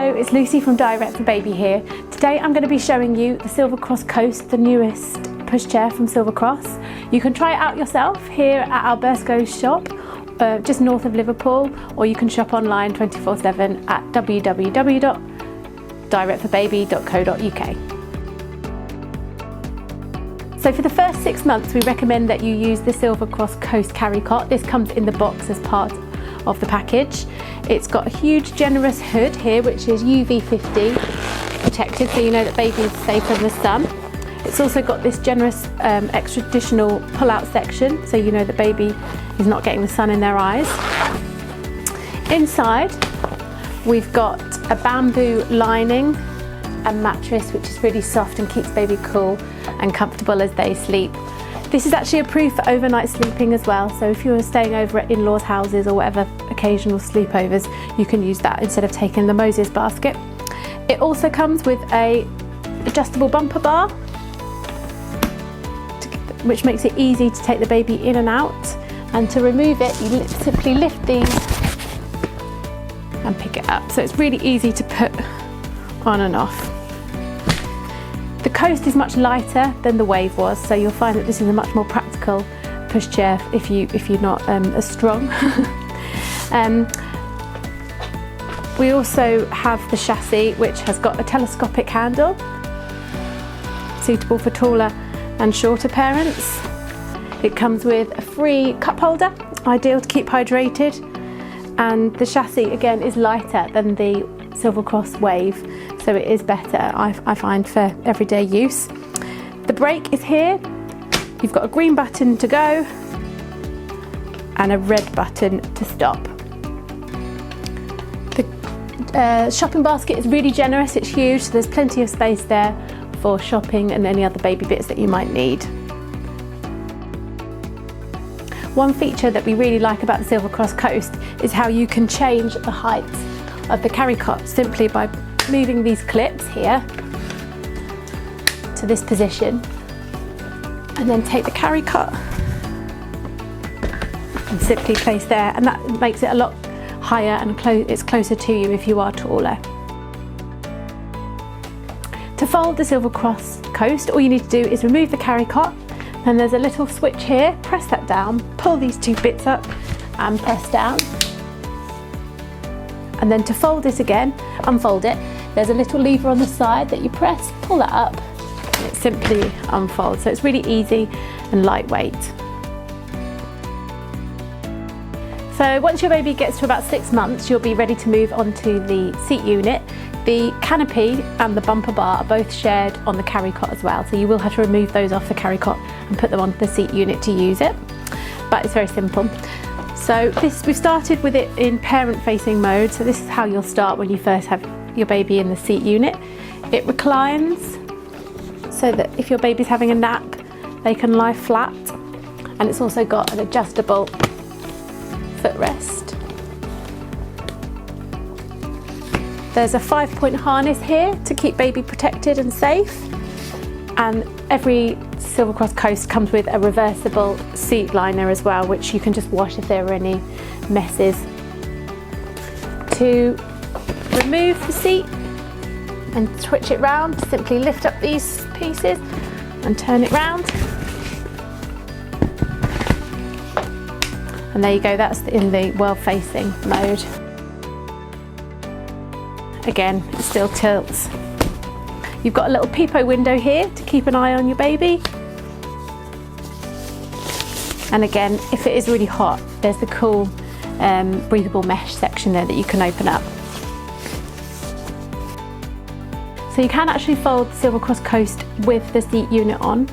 Hello, it's Lucy from Direct4baby here. Today I'm going to be showing you the Silver Cross Coast, the newest pushchair from Silver Cross. You can try it out yourself here at our Bursco's shop, just north of Liverpool, or you can shop online 24/7 at www.direct4baby.co.uk. So for the first 6 months we recommend that you use the Silver Cross Coast carrycot. This comes in the box as part of the package. It's got a huge generous hood here which is UV50 protected, so you know that baby is safe from the sun. It's also got this generous extra additional pull-out section, so you know that baby is not getting the sun in their eyes. Inside we've got a bamboo lining and mattress which is really soft and keeps baby cool and comfortable as they sleep. This is actually approved for overnight sleeping as well, so if you're staying over at in-laws houses or whatever occasional sleepovers, you can use that instead of taking the Moses basket. It also comes with a adjustable bumper bar which makes it easy to take the baby in and out, and to remove it you simply lift these and pick it up, so it's really easy to put on and off. The Coast is much lighter than the Wave was, so you'll find that this is a much more practical pushchair if you're not as strong. We also have the chassis which has got a telescopic handle, suitable for taller and shorter parents. It comes with a free cup holder, ideal to keep hydrated, and the chassis again is lighter than the Silver Cross Wave, so it is better I find for everyday use. The brake is here. You've got a green button to go and a red button to stop. The shopping basket is really generous, it's huge, so there's plenty of space there for shopping and any other baby bits that you might need. One feature that we really like about the Silver Cross Coast is how you can change the height of the carrycot simply by moving these clips here to this position, and then take the carrycot and simply place there, and that makes it a lot higher and it's closer to you if you are taller. To fold the Silver Cross Coast, all you need to do is remove the carrycot, and there's a little switch here. Press that down, pull these two bits up and press down. And then to fold it again, unfold it, there's a little lever on the side that you press, pull that up, and it simply unfolds. So it's really easy and lightweight. So once your baby gets to about 6 months, you'll be ready to move on to the seat unit. The canopy and the bumper bar are both shared on the carrycot as well, so you will have to remove those off the carrycot and put them onto the seat unit to use it, but it's very simple. So we've started with it in parent-facing mode, so this is how you'll start when you first have your baby in the seat unit. It reclines so that if your baby's having a nap, they can lie flat, and it's also got an adjustable footrest. There's a 5-point harness here to keep baby protected and safe, and every Silver Cross Coast comes with a reversible seat liner as well, which you can just wash if there are any messes. To remove the seat and switch it round, simply lift up these pieces and turn it round, and there you go, that's in the well-facing mode. Again, it still tilts. You've got a little peephole window here to keep an eye on your baby. And again, if it is really hot, there's the cool breathable mesh section there that you can open up. So you can actually fold the Silver Cross Coast with the seat unit on.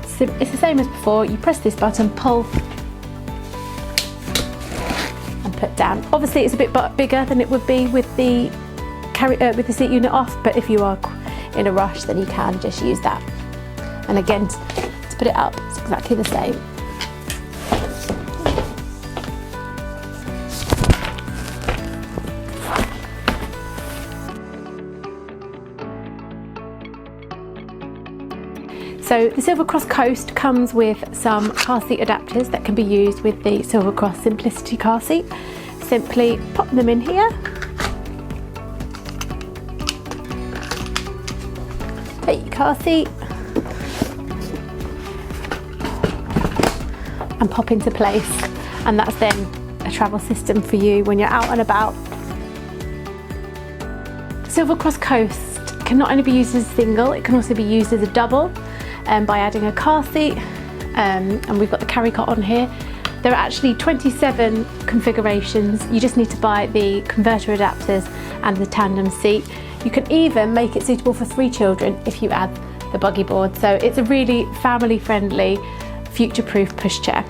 It's the same as before. You press this button, pull, and put down. Obviously it's a bit bigger than it would be with the seat unit off, but if you are in a rush then you can just use that. And again, to put it up, it's exactly the same. So the Silver Cross Coast comes with some car seat adapters that can be used with the Silver Cross Simplicity car seat. Simply pop them in here take your car seat and pop into place, and that's then a travel system for you when you're out and about. Silver Cross Coast can not only be used as a single, it can also be used as a double by adding a car seat, and we've got the carrycot on here. There are actually 27 configurations. You just need to buy the converter adapters and the tandem seat. You can even make it suitable for 3 children if you add the buggy board. So it's a really family friendly, future-proof pushchair.